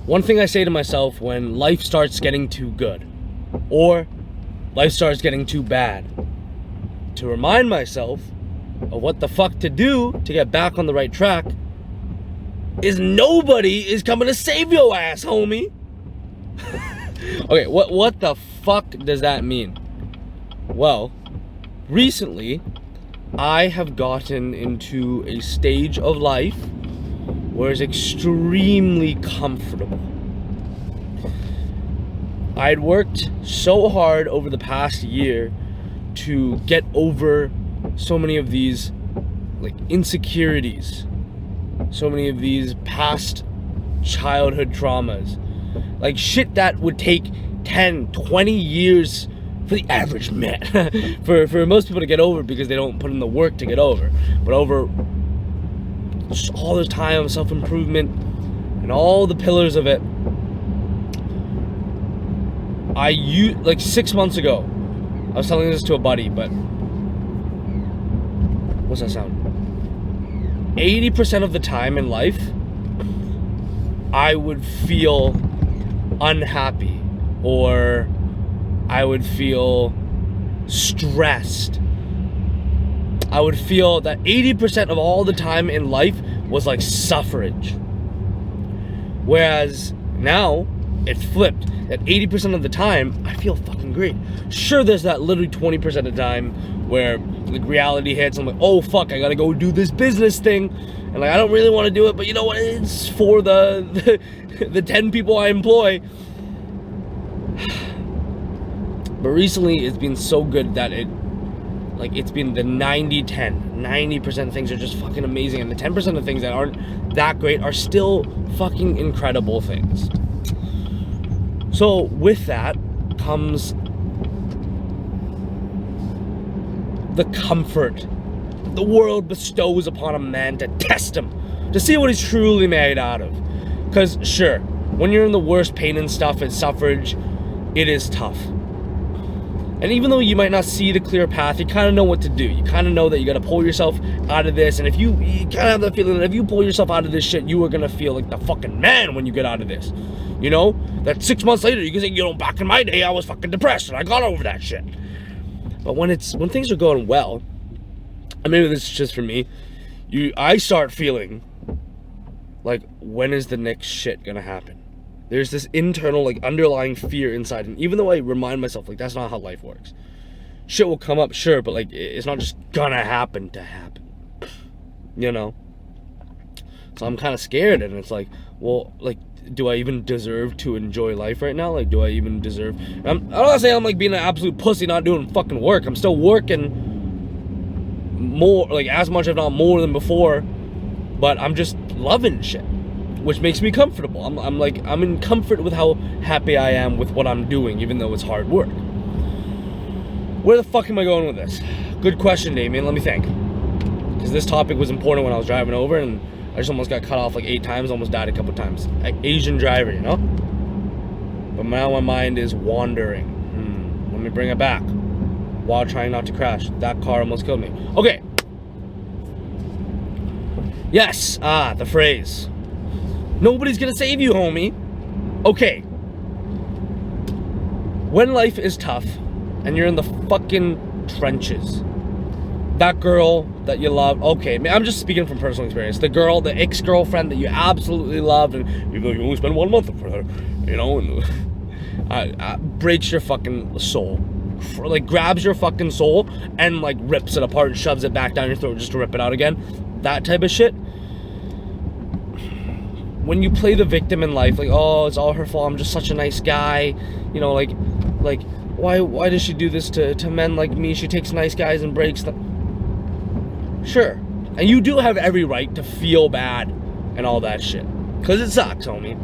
One thing I say to myself when life starts getting too good, or life starts getting too bad, to remind myself of what the fuck to do to get back on the right track, is nobody is coming to save your ass, homie. Okay, what the fuck does that mean? Well, recently, I have gotten into a stage of life where it's extremely comfortable. I'd worked so hard over the past year to get over so many of these like insecurities, so many of these past childhood traumas, like shit that would take 10, 20 years for the average man, for most people to get over because they don't put in the work to get over. But over just all the time, self-improvement, and all the pillars of it, like 6 months ago, I was telling this to a buddy, but what's that sound? 80% of the time in life, I would feel unhappy, or I would feel stressed. I would feel that 80% of all the time in life was like suffrage. Whereas now, it's flipped. At 80% of the time, I feel fucking great. Sure, there's that literally 20% of the time where like reality hits. I'm like, oh fuck, I gotta go do this business thing. And like, I don't really want to do it, but you know what? It's for the 10 people I employ. But recently, it's been so good that it's been the 90-10. 90% of things are just fucking amazing, and the 10% of things that aren't that great are still fucking incredible things. So with that comes the comfort the world bestows upon a man to test him, to see what he's truly made out of. Because sure, when you're in the worst pain and stuff and suffrage, it is tough. And even though you might not see the clear path, you kind of know what to do. You kind of know that you got to pull yourself out of this. And if you kind of have that feeling that if you pull yourself out of this shit, you are going to feel like the fucking man when you get out of this. You know? That 6 months later, you can say, you know, back in my day, I was fucking depressed and I got over that shit. But when things are going well, and maybe this is just for me, I start feeling like, when is the next shit going to happen? There's this internal, like, underlying fear inside. And even though I remind myself, like, that's not how life works. Shit will come up, sure, but, like, it's not just gonna happen to happen. You know? So I'm kind of scared, and it's like, well, like, do I even deserve to enjoy life right now? Like, do I even deserve... I'm not saying I'm, like, being an absolute pussy not doing fucking work. I'm still working more, like, as much, if not more than before. But I'm just loving shit, which makes me comfortable. I'm in comfort with how happy I am with what I'm doing, even though it's hard work. Where the fuck am I going with this? Good question, Damien. Let me think. Because this topic was important when I was driving over, and I just almost got cut off like 8 times, almost died a couple times. Asian driver, you know? But now my mind is wandering. Let me bring it back. While trying not to crash. That car almost killed me. Okay. Yes, the phrase. Nobody's gonna save you, homie. Okay. When life is tough and you're in the fucking trenches, that girl that you love, okay, I'm just speaking from personal experience. The girl, the ex-girlfriend that you absolutely loved, and even though you only spend 1 month with her, you know, and breaks your fucking soul. Like, grabs your fucking soul and, like, rips it apart and shoves it back down your throat just to rip it out again. That type of shit. When you play the victim in life, like, oh, it's all her fault, I'm just such a nice guy, you know, like, why does she do this to men like me? She takes nice guys and breaks them. Sure. And you do have every right to feel bad and all that shit. Because it sucks, homie.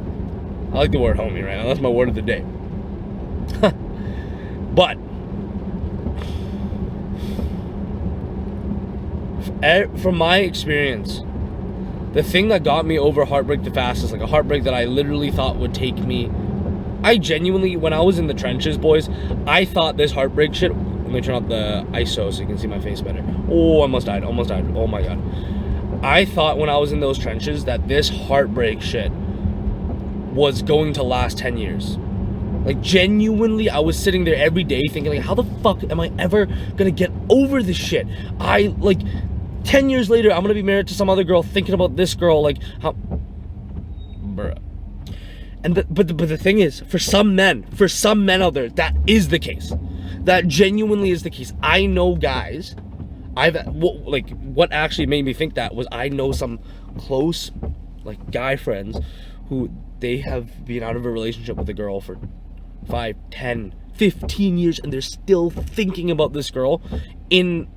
I like the word homie right now. That's my word of the day. But from my experience, the thing that got me over heartbreak the fastest, like a heartbreak that I literally thought would take me, I genuinely, when I was in the trenches, boys, I thought this heartbreak shit, let me turn off the ISO so you can see my face better. Oh, I almost died, oh my god. I thought when I was in those trenches that this heartbreak shit was going to last 10 years. Like, genuinely, I was sitting there every day thinking, like, how the fuck am I ever gonna get over this shit? 10 years later, I'm gonna be married to some other girl, thinking about this girl, like, how... Bruh. But the thing is, for some men out there, that is the case. That genuinely is the case. I know guys, what actually made me think that was I know some close, like, guy friends who they have been out of a relationship with a girl for 5, 10, 15 years, and they're still thinking about this girl in,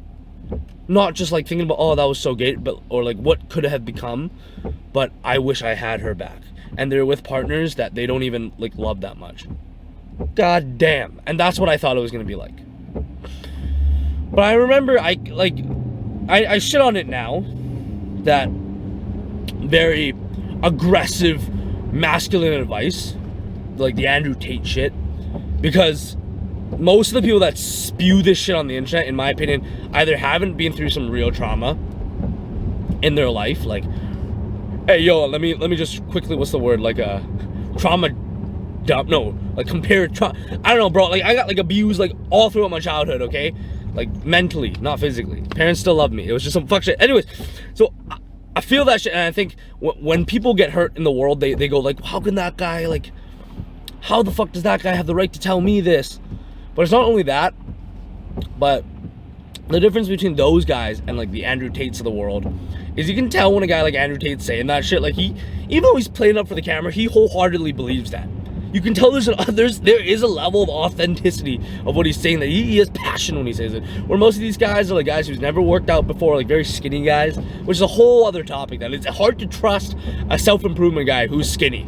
not just like thinking about, oh, that was so great, but, or like what could have become, but I wish I had her back. And they're with partners that they don't even like love that much. God damn. And that's what I thought it was gonna be like. But I remember I shit on it now, that very aggressive masculine advice, like the Andrew Tate shit, because most of the people that spew this shit on the internet, in my opinion, either haven't been through some real trauma in their life, like, hey yo, let me just quickly, what's the word, like a trauma dump, no, like compared trauma, I don't know, bro, like I got like abused like all throughout my childhood, okay, like mentally, not physically. Parents still love me, it was just some fuck shit. Anyways, so I feel that shit, and I think when people get hurt in the world, they go like, how can that guy, like, how the fuck does that guy have the right to tell me this? But it's not only that, but the difference between those guys and like the Andrew Tates of the world is you can tell when a guy like Andrew Tate's saying that shit, like, he, even though he's playing up for the camera, he wholeheartedly believes that. You can tell there is a level of authenticity of what he's saying, that he has passion when he says it. Where most of these guys are like guys who's never worked out before, like very skinny guys, which is a whole other topic. That it's hard to trust a self-improvement guy who's skinny.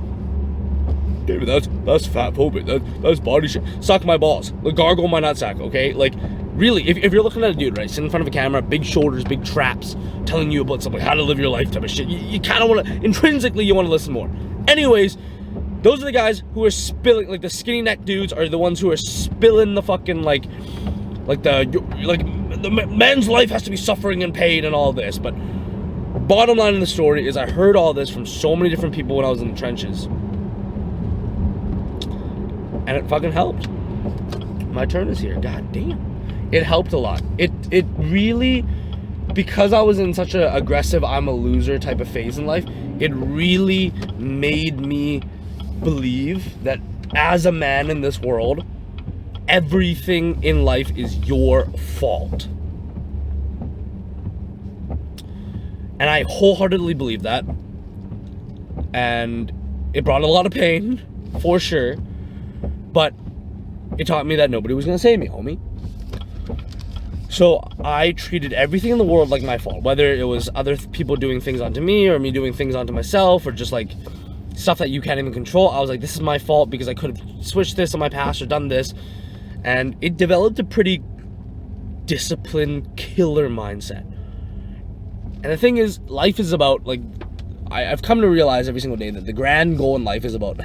David, that's fat phobic. That's body shit. Suck my balls. Like, gargle my nutsack, okay? Like, really, if you're looking at a dude, right, sitting in front of a camera, big shoulders, big traps, telling you about something, how to live your life type of shit, you kind of want to, intrinsically, you want to listen more. Anyways, those are the guys who are spilling, like the skinny neck dudes are the ones who are spilling the fucking, like the man's life has to be suffering and pain and all this. But bottom line in the story is I heard all this from so many different people when I was in the trenches. And it fucking helped. My turn is here. God damn. It helped a lot. It really, because I was in such a aggressive, I'm a loser type of phase in life, it really made me believe that as a man in this world, everything in life is your fault. And I wholeheartedly believe that. And it brought a lot of pain, for sure. But it taught me that nobody was gonna save me, homie. So I treated everything in the world like my fault, whether it was other people doing things onto me, or me doing things onto myself, or just like stuff that you can't even control. I was like, this is my fault because I could have switched this in my past or done this. And it developed a pretty disciplined killer mindset. And the thing is, life is about, like, I've come to realize every single day that the grand goal in life is about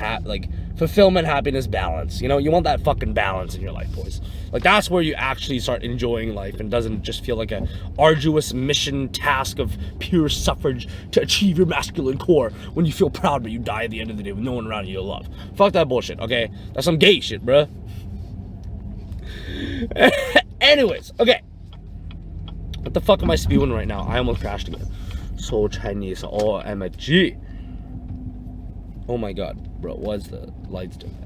fulfillment, happiness, balance. You know, you want that fucking balance in your life, boys. Like, that's where you actually start enjoying life and doesn't just feel like a arduous mission task of pure suffrage to achieve your masculine core when you feel proud but you die at the end of the day with no one around you to love. Fuck that bullshit, okay? That's some gay shit, bruh. Anyways, okay. What the fuck am I spewing right now? I almost crashed again. So Chinese, OMG. Oh my god, bro, what's the lights doing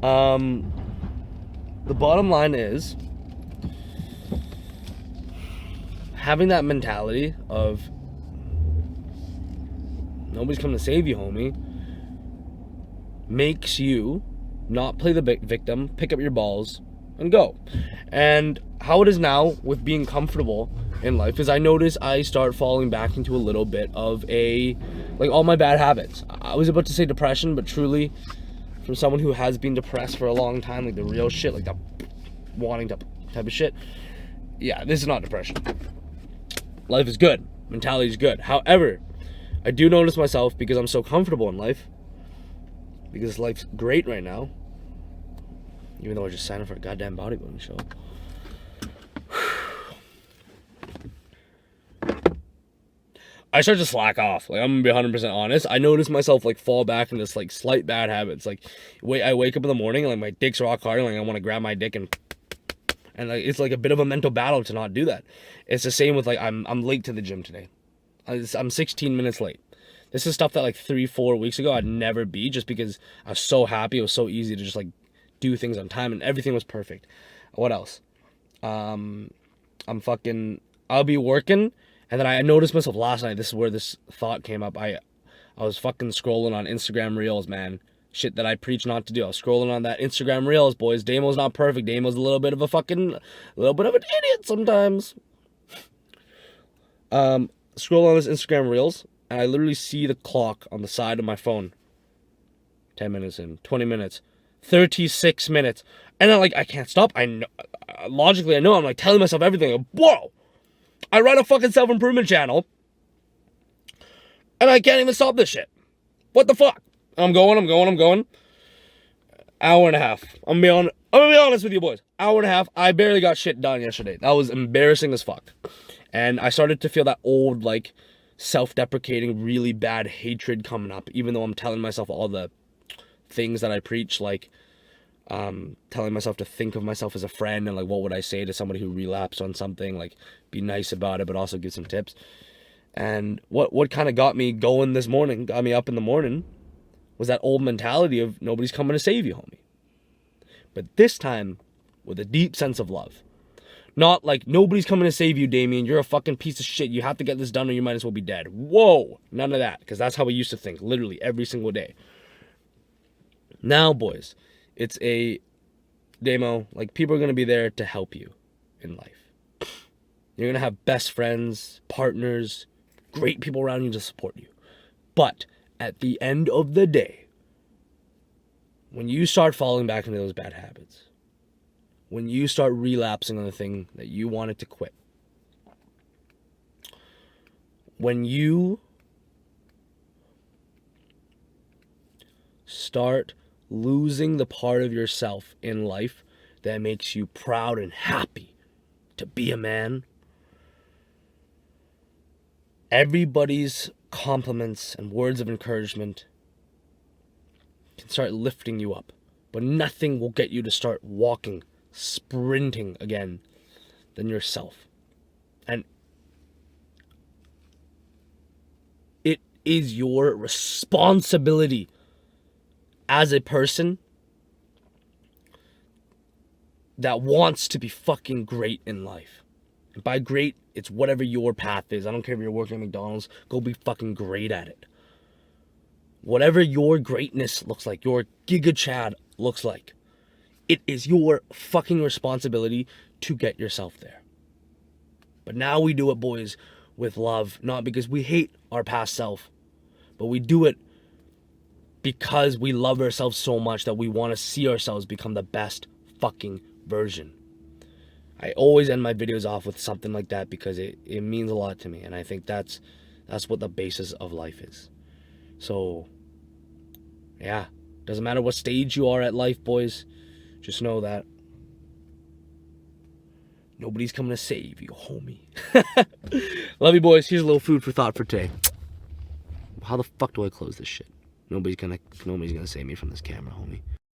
that? The bottom line is having that mentality of nobody's coming to save you, homie, makes you not play the victim, pick up your balls, and go. And how it is now with being comfortable in life is I notice I start falling back into a little bit of all my bad habits. I was about to say depression, but truly, from someone who has been depressed for a long time, like the real shit, like the wanting to type of shit, yeah, this is not depression. Life is good. Mentality is good. However, I do notice myself, because I'm so comfortable in life, because life's great right now, even though I just signed up for a goddamn bodybuilding show. I start to slack off. Like, I'm gonna be 100% honest. I notice myself like fall back into this like slight bad habits. Like, I wake up in the morning and like my dick's rock hard, and like I want to grab my dick and like it's like a bit of a mental battle to not do that. It's the same with like I'm late to the gym today. I'm 16 minutes late. This is stuff that like 3-4 weeks ago I'd never be, just because I was so happy. It was so easy to just like do things on time and everything was perfect. What else? I'll be working, and then I noticed myself last night. This is where this thought came up. I was fucking scrolling on Instagram Reels, man. Shit that I preach not to do. I was scrolling on that Instagram Reels, boys. Damo's not perfect. Damo's a little bit of an idiot sometimes. Scroll on this Instagram Reels, and I literally see the clock on the side of my phone. 10 minutes in, 20 minutes, 36 minutes. And then, like, I can't stop. I know, logically, I know. I'm, like, telling myself everything. Like, whoa! I run a fucking self-improvement channel, and I can't even stop this shit. What the fuck? I'm going. Hour and a half. I'm gonna be honest with you, boys. Hour and a half. I barely got shit done yesterday. That was embarrassing as fuck. And I started to feel that old, like, self-deprecating, really bad hatred coming up, even though I'm telling myself all the things that I preach, like, telling myself to think of myself as a friend, and like, what would I say to somebody who relapsed on something, like, be nice about it, but also give some tips. And what kind of got me going this morning, got me up in the morning, was that old mentality of nobody's coming to save you, homie. But this time, with a deep sense of love. Not like, nobody's coming to save you, Damien, you're a fucking piece of shit, you have to get this done or you might as well be dead. Whoa! None of that, because that's how we used to think, literally, every single day. Now, boys, it's a demo. Like, people are going to be there to help you in life. You're going to have best friends, partners, great people around you to support you. But at the end of the day, when you start falling back into those bad habits, when you start relapsing on the thing that you wanted to quit, when you start losing the part of yourself in life that makes you proud and happy to be a man, everybody's compliments and words of encouragement can start lifting you up, but nothing will get you to start walking, sprinting again than yourself. And it is your responsibility as a person that wants to be fucking great in life. And by great, it's whatever your path is. I don't care if you're working at McDonald's, go be fucking great at it. Whatever your greatness looks like, your Giga Chad looks like, it is your fucking responsibility to get yourself there. But now we do it, boys, with love, not because we hate our past self, but we do it because we love ourselves so much that we want to see ourselves become the best fucking version. I always end my videos off with something like that because it means a lot to me, and I think that's what the basis of life is. So, yeah, doesn't matter what stage you are at life, boys, just know that nobody's coming to save you, homie. Love you, boys. Here's a little food for thought for today. How the fuck do I close this shit? Nobody's gonna save me from this camera, homie.